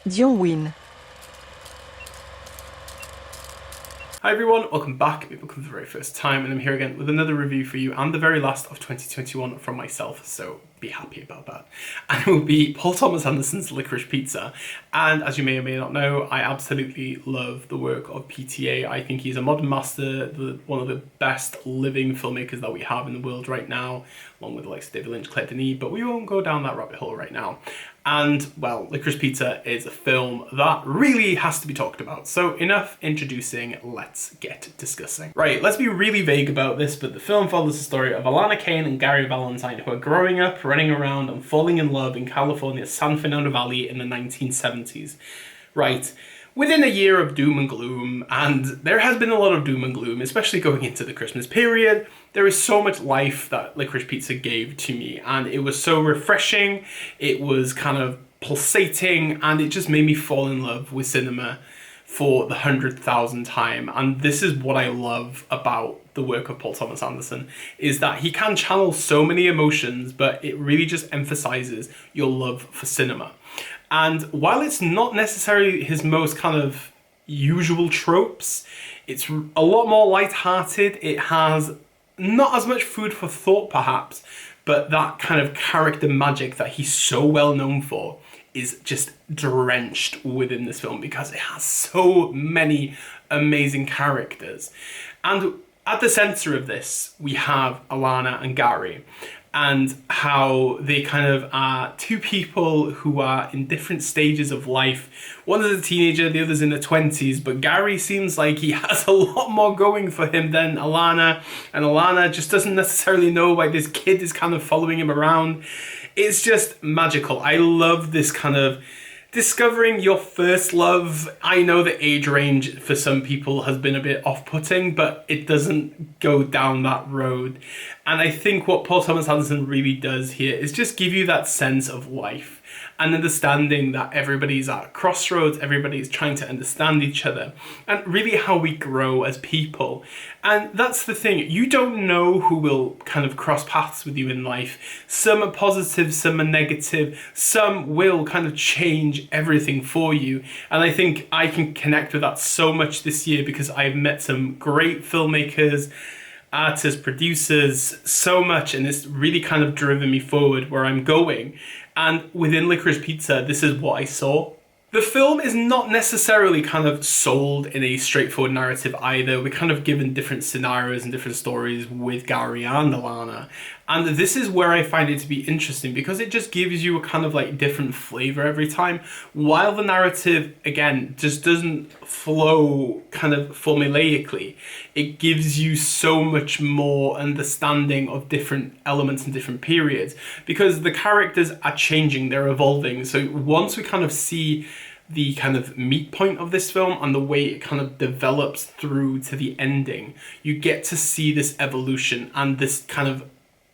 Dion win. Hi everyone, welcome back. Maybe welcome for the very first time, and I'm here again with another review for you and the very last of 2021 from myself, so be happy about that. And it will be Paul Thomas Anderson's Licorice Pizza. And as you may or may not know, I absolutely love the work of PTA. I think he's a modern master, one of the best living filmmakers that we have in the world right now, along with the likes of David Lynch, Claire Denis, but we won't go down that rabbit hole right now. And, well, Licorice Pizza is a film that really has to be talked about. So enough introducing, let's get discussing. Right, let's be really vague about this, but the film follows the story of Alana Kane and Gary Valentine, who are growing up, running around and falling in love in California's San Fernando Valley in the 1970s. Right. Within a year of doom and gloom, and there has been a lot of doom and gloom, especially going into the Christmas period, there is so much life that Licorice Pizza gave to me, and it was so refreshing, it was kind of pulsating, and it just made me fall in love with cinema for the 100,000th time. And this is what I love about the work of Paul Thomas Anderson, is that he can channel so many emotions, but it really just emphasizes your love for cinema. And while it's not necessarily his most kind of usual tropes, it's a lot more light-hearted. It has not as much food for thought, perhaps, but that kind of character magic that he's so well known for is just drenched within this film because it has so many amazing characters. And at the center of this, we have Alana and Gary, and how they kind of are two people who are in different stages of life. One is a teenager, the other's in their 20s, but Gary seems like he has a lot more going for him than Alana, and Alana just doesn't necessarily know why this kid is kind of following him around. It's just magical. I love this kind of discovering your first love. I know the age range for some people has been a bit off-putting, but it doesn't go down that road. And I think what Paul Thomas Anderson really does here is just give you that sense of life and understanding that everybody's at a crossroads, everybody's trying to understand each other, and really how we grow as people. And that's the thing, you don't know who will kind of cross paths with you in life. Some are positive, some are negative, some will kind of change everything for you. And I think I can connect with that so much this year because I've met some great filmmakers, artists, producers, so much, and it's really kind of driven me forward where I'm going. And within Licorice Pizza, this is what I saw. The film is not necessarily kind of sold in a straightforward narrative either. We're kind of given different scenarios and different stories with Gary and Alana. And this is where I find it to be interesting because it just gives you a kind of like different flavor every time. While the narrative, again, just doesn't flow kind of formulaically, it gives you so much more understanding of different elements and different periods because the characters are changing, they're evolving. So once we kind of see the kind of meat point of this film and the way it kind of develops through to the ending, you get to see this evolution and this kind of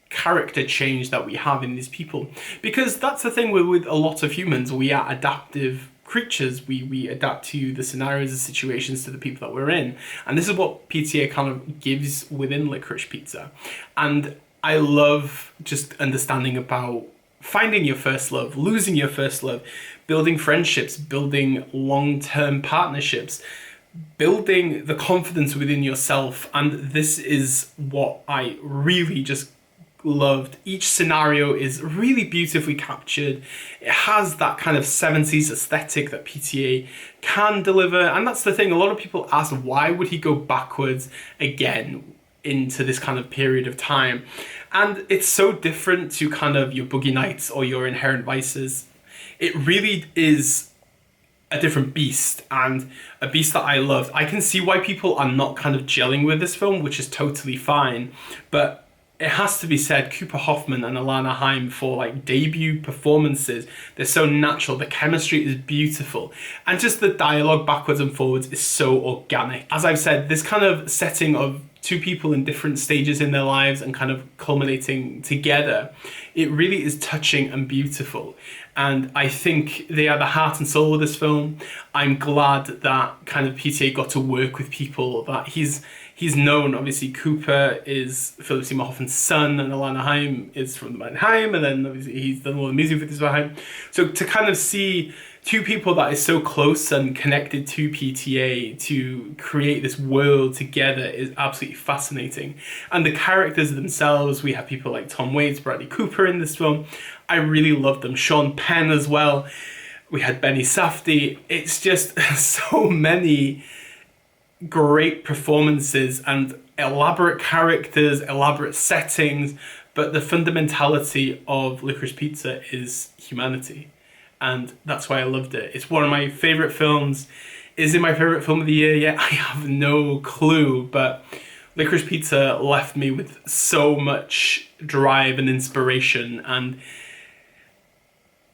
character change that we have in these people. Because that's the thing with a lot of humans, we are adaptive creatures. We adapt to the scenarios, the situations, to the people that we're in. And this is what PTA kind of gives within Licorice Pizza. And I love just understanding about finding your first love, losing your first love, building friendships, building long-term partnerships, building the confidence within yourself. And this is what I really just loved. Each scenario is really beautifully captured. It has that kind of 70s aesthetic that PTA can deliver. And that's the thing, a lot of people ask, why would he go backwards again into this kind of period of time? And it's so different to kind of your Boogie Nights or your Inherent Vices. It really is a different beast, and a beast that I loved. I can see why people are not kind of gelling with this film, which is totally fine, but it has to be said, Cooper Hoffman and Alana Haim, for like debut performances, they're so natural, the chemistry is beautiful, and just the dialogue backwards and forwards is so organic. As I've said, this kind of setting of two people in different stages in their lives and kind of culminating together, it really is touching and beautiful. And I think they are the heart and soul of this film. I'm glad that kind of PTA got to work with people that he's known. Obviously, Cooper is Philip Seymour Hoffman's son, and Alana Haim is from the band Haim, and then obviously he's done all the music for this band Haim. So to kind of see two people that is so close and connected to PTA to create this world together is absolutely fascinating. And the characters themselves, we have people like Tom Waits, Bradley Cooper in this film. I really love them. Sean Penn as well. We had Benny Safdie. It's just so many great performances and elaborate characters, elaborate settings, but the fundamentality of Licorice Pizza is humanity. And that's why I loved it. It's one of my favourite films. Is it my favourite film of the year yet? I have no clue, but Licorice Pizza left me with so much drive and inspiration, and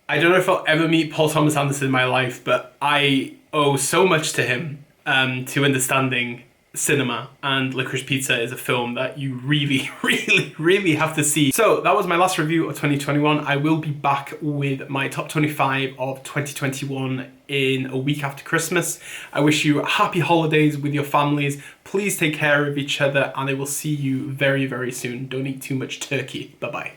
I don't know if I'll ever meet Paul Thomas Anderson in my life, but I owe so much to him, to understanding cinema, and Licorice Pizza is a film that you really, really, really have to see. So that was my last review of 2021. I will be back with my top 25 of 2021 in a week after Christmas. I wish you happy holidays with your families. Please take care of each other, and I will see you very, very soon. Don't eat too much turkey. Bye-bye.